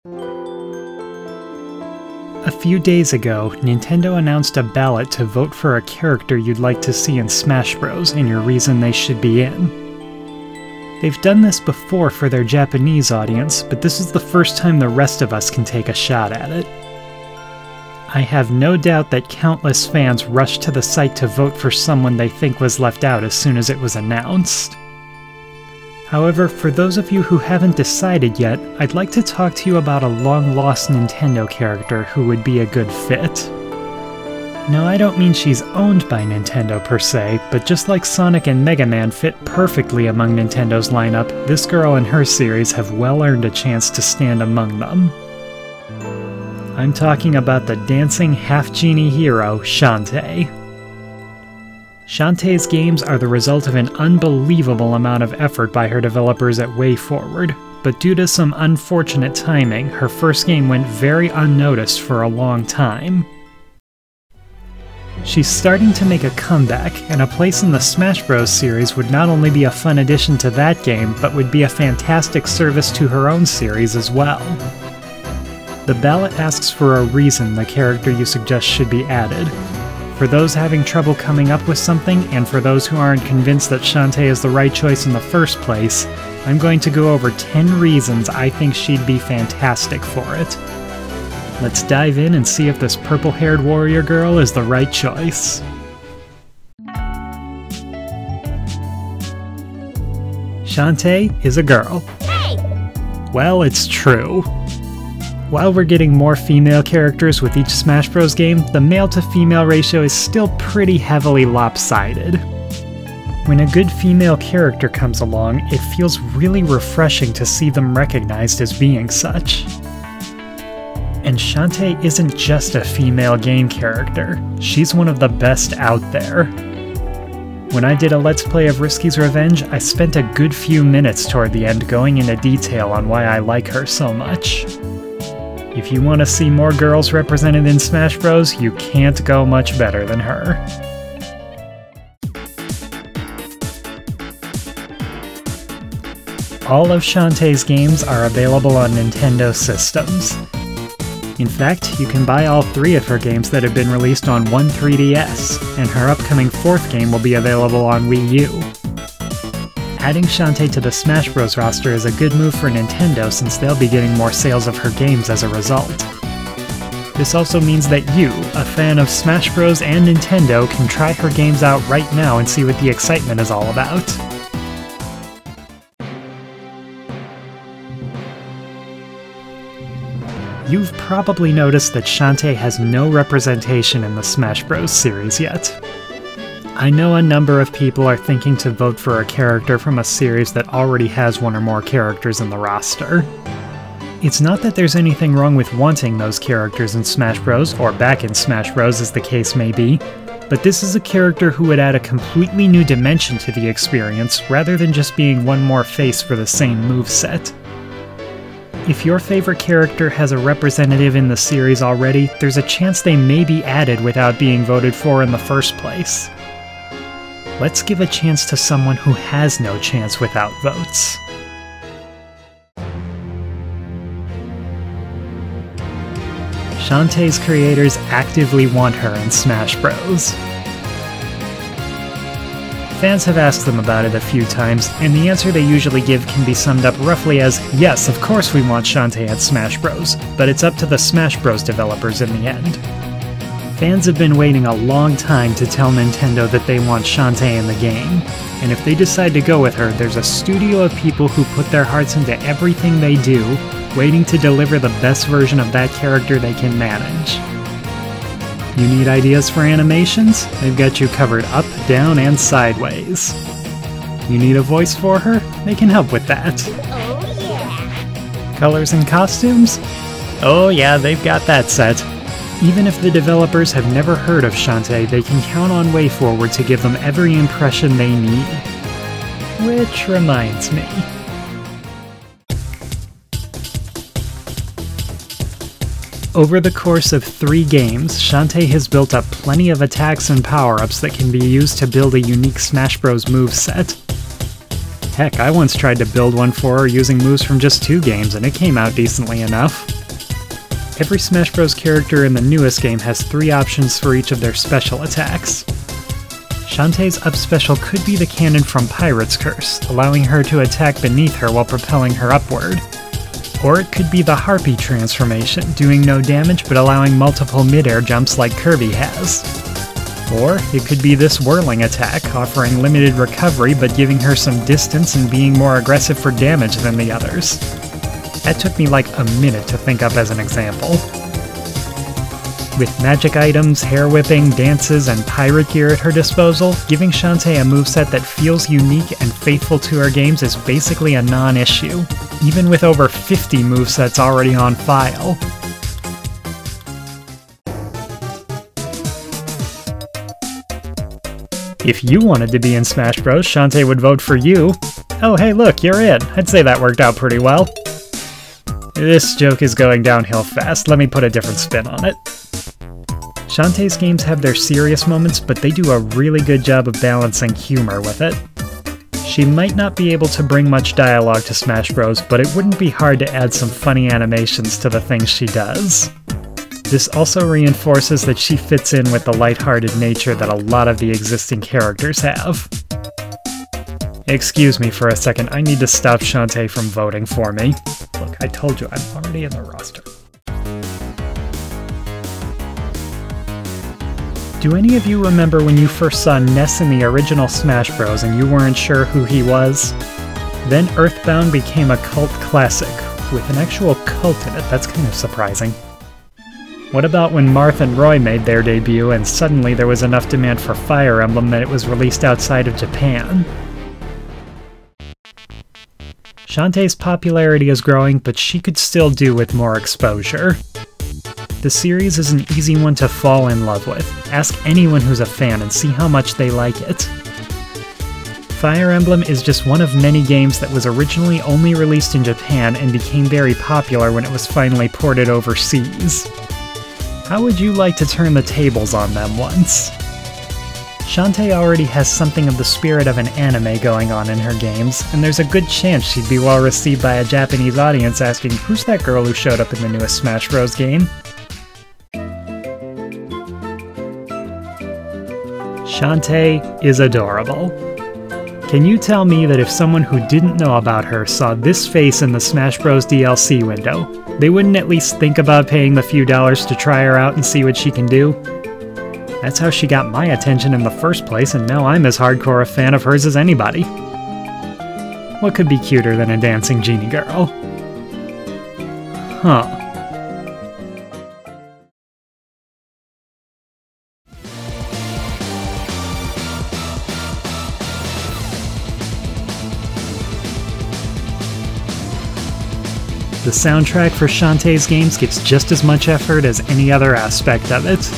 A few days ago, Nintendo announced a ballot to vote for a character you'd like to see in Smash Bros. And your reason they should be in. They've done this before for their Japanese audience, but this is the first time the rest of us can take a shot at it. I have no doubt that countless fans rushed to the site to vote for someone they think was left out as soon as it was announced. However, for those of you who haven't decided yet, I'd like to talk to you about a long-lost Nintendo character who would be a good fit. Now, I don't mean she's owned by Nintendo per se, but just like Sonic and Mega Man fit perfectly among Nintendo's lineup, this girl and her series have well earned a chance to stand among them. I'm talking about the dancing half-genie hero, Shantae. Shantae's games are the result of an unbelievable amount of effort by her developers at WayForward, but due to some unfortunate timing, her first game went very unnoticed for a long time. She's starting to make a comeback, and a place in the Smash Bros. Series would not only be a fun addition to that game, but would be a fantastic service to her own series as well. The ballot asks for a reason the character you suggest should be added. For those having trouble coming up with something, and for those who aren't convinced that Shantae is the right choice in the first place, I'm going to go over 10 reasons I think she'd be fantastic for it. Let's dive in and see if this purple-haired warrior girl is the right choice. Shantae is a girl. Hey! Well, it's true. While we're getting more female characters with each Smash Bros. Game, the male-to-female ratio is still pretty heavily lopsided. When a good female character comes along, it feels really refreshing to see them recognized as being such. And Shantae isn't just a female game character, she's one of the best out there. When I did a Let's Play of Risky's Revenge, I spent a good few minutes toward the end going into detail on why I like her so much. If you want to see more girls represented in Smash Bros., you can't go much better than her. All of Shantae's games are available on Nintendo systems. In fact, you can buy all 3 of her games that have been released on one 3DS, and her upcoming 4th game will be available on Wii U. Adding Shantae to the Smash Bros. Roster is a good move for Nintendo since they'll be getting more sales of her games as a result. This also means that you, a fan of Smash Bros. And Nintendo, can try her games out right now and see what the excitement is all about. You've probably noticed that Shantae has no representation in the Smash Bros. Series yet. I know a number of people are thinking to vote for a character from a series that already has one or more characters in the roster. It's not that there's anything wrong with wanting those characters in Smash Bros. Or back in Smash Bros. As the case may be, but this is a character who would add a completely new dimension to the experience rather than just being one more face for the same moveset. If your favorite character has a representative in the series already, there's a chance they may be added without being voted for in the first place. Let's give a chance to someone who has no chance without votes. Shantae's creators actively want her in Smash Bros. Fans have asked them about it a few times, and the answer they usually give can be summed up roughly as, yes, of course we want Shantae at Smash Bros., but it's up to the Smash Bros. Developers in the end. Fans have been waiting a long time to tell Nintendo that they want Shantae in the game, and if they decide to go with her, there's a studio of people who put their hearts into everything they do, waiting to deliver the best version of that character they can manage. You need ideas for animations? They've got you covered up, down, and sideways. You need a voice for her? They can help with that. Oh yeah! Colors and costumes? Oh yeah, they've got that set. Even if the developers have never heard of Shantae, they can count on WayForward to give them every impression they need. Which reminds me. Over the course of 3 games, Shantae has built up plenty of attacks and power-ups that can be used to build a unique Smash Bros. Moveset. Heck, I once tried to build one for her using moves from just 2 games, and it came out decently enough. Every Smash Bros. Character in the newest game has 3 options for each of their special attacks. Shantae's up special could be the cannon from Pirate's Curse, allowing her to attack beneath her while propelling her upward. Or it could be the Harpy transformation, doing no damage but allowing multiple mid-air jumps like Kirby has. Or it could be this whirling attack, offering limited recovery but giving her some distance and being more aggressive for damage than the others. That took me like a minute to think up as an example. With magic items, hair whipping, dances, and pirate gear at her disposal, giving Shantae a moveset that feels unique and faithful to her games is basically a non-issue, even with over 50 movesets already on file. If you wanted to be in Smash Bros, Shantae would vote for you. Oh hey look, you're in! I'd say that worked out pretty well. This joke is going downhill fast, let me put a different spin on it. Shantae's games have their serious moments, but they do a really good job of balancing humor with it. She might not be able to bring much dialogue to Smash Bros, but it wouldn't be hard to add some funny animations to the things she does. This also reinforces that she fits in with the lighthearted nature that a lot of the existing characters have. Excuse me for a second, I need to stop Shantae from voting for me. Look, I told you, I'm already in the roster. Do any of you remember when you first saw Ness in the original Smash Bros. And you weren't sure who he was? Then Earthbound became a cult classic, with an actual cult in it. That's kind of surprising. What about when Marth and Roy made their debut and suddenly there was enough demand for Fire Emblem that it was released outside of Japan? Shantae's popularity is growing, but she could still do with more exposure. The series is an easy one to fall in love with. Ask anyone who's a fan and see how much they like it. Fire Emblem is just one of many games that was originally only released in Japan and became very popular when it was finally ported overseas. How would you like to turn the tables on them once? Shantae already has something of the spirit of an anime going on in her games, and there's a good chance she'd be well received by a Japanese audience asking, "Who's that girl who showed up in the newest Smash Bros. Game?" Shantae is adorable. Can you tell me that if someone who didn't know about her saw this face in the Smash Bros. DLC window, they wouldn't at least think about paying the few dollars to try her out and see what she can do? That's how she got my attention in the first place, and now I'm as hardcore a fan of hers as anybody. What could be cuter than a dancing genie girl? Huh. The soundtrack for Shantae's games gets just as much effort as any other aspect of it.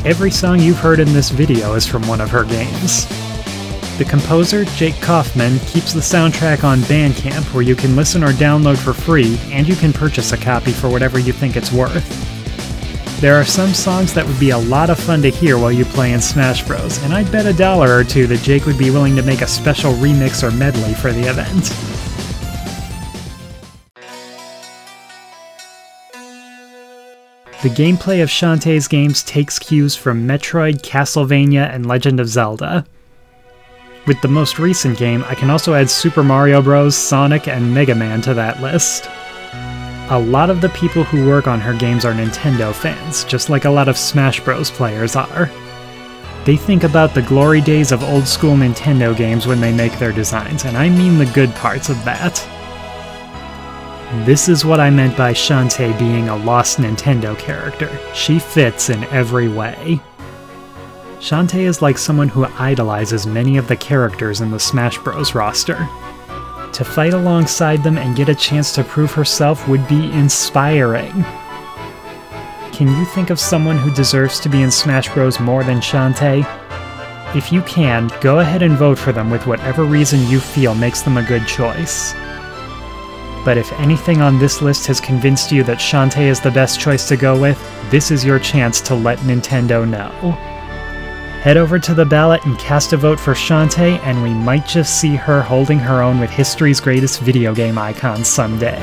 Every song you've heard in this video is from one of her games. The composer, Jake Kaufman, keeps the soundtrack on Bandcamp, where you can listen or download for free, and you can purchase a copy for whatever you think it's worth. There are some songs that would be a lot of fun to hear while you play in Smash Bros, and I'd bet $1 or $2 that Jake would be willing to make a special remix or medley for the event. The gameplay of Shantae's games takes cues from Metroid, Castlevania, and Legend of Zelda. With the most recent game, I can also add Super Mario Bros., Sonic, and Mega Man to that list. A lot of the people who work on her games are Nintendo fans, just like a lot of Smash Bros. Players are. They think about the glory days of old-school Nintendo games when they make their designs, and I mean the good parts of that. This is what I meant by Shantae being a lost Nintendo character. She fits in every way. Shantae is like someone who idolizes many of the characters in the Smash Bros. Roster. To fight alongside them and get a chance to prove herself would be inspiring. Can you think of someone who deserves to be in Smash Bros. More than Shantae? If you can, go ahead and vote for them with whatever reason you feel makes them a good choice. But if anything on this list has convinced you that Shantae is the best choice to go with, this is your chance to let Nintendo know. Head over to the ballot and cast a vote for Shantae, and we might just see her holding her own with history's greatest video game icons someday.